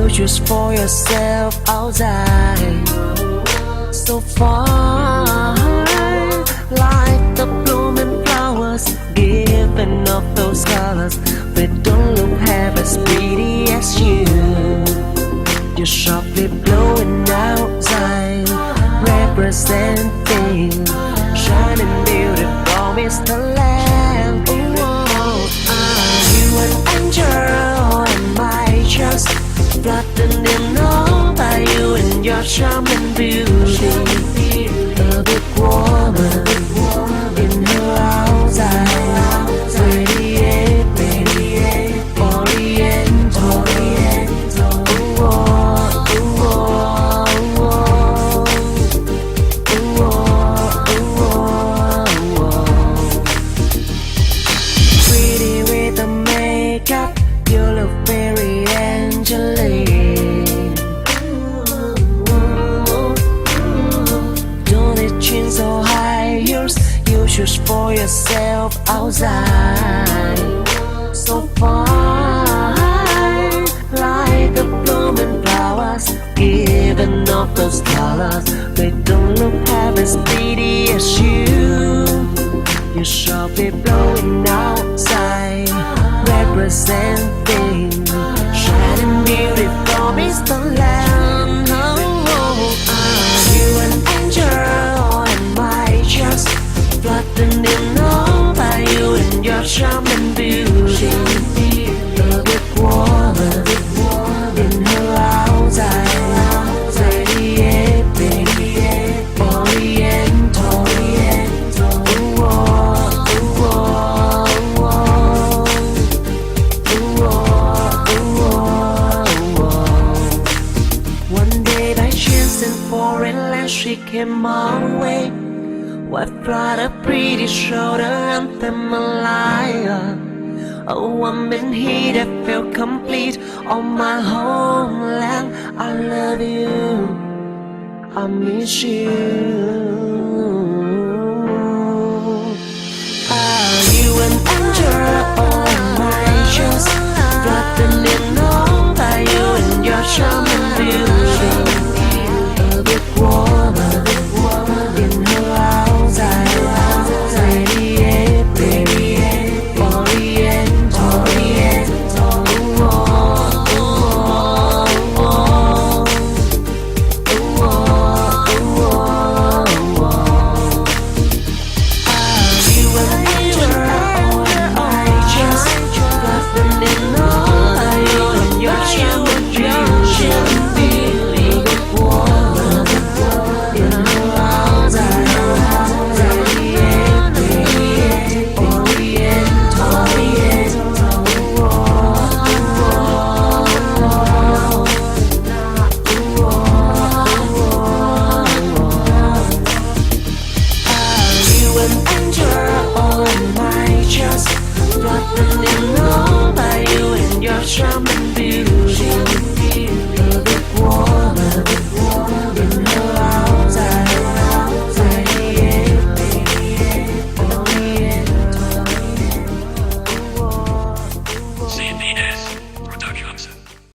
You choose for yourself outside. So far, like the blooming flowers, giving off those colors. They don't look half as pretty as you. You're softly blowing outside, representing shining beauty from the land. You an angel and my trust, flattened in all by you and your charm and beauty. A big woman in her outside, radiate, oriental. Pretty with the makeup, you look very angelic. Don't it chin so high, yours. You choose for yourself outside. So far, like the blooming flowers, giving off those colors. They don't look half as pretty as you. You're sharply blowing outside, representing shining beauty from the land. You an angel and my trust, flattened in all by you and your charm and beauty. A big woman in her outside, radiate, oriental. One day by chance in foreign land she came our way. What brought a pretty shoulder anthem alive? A woman here that felt complete on my homeland. I love you, I miss you. Are you an angel or my just flattened in all by you and your charm and beauty? A big woman in her outside, radiate, oriental. Are you an angel or my just flattened in all by you and your charm and beauty? A big woman in her outside, radiate, oriental. Are you an angel or am I just flattened in all by you and your charm and beauty? A big woman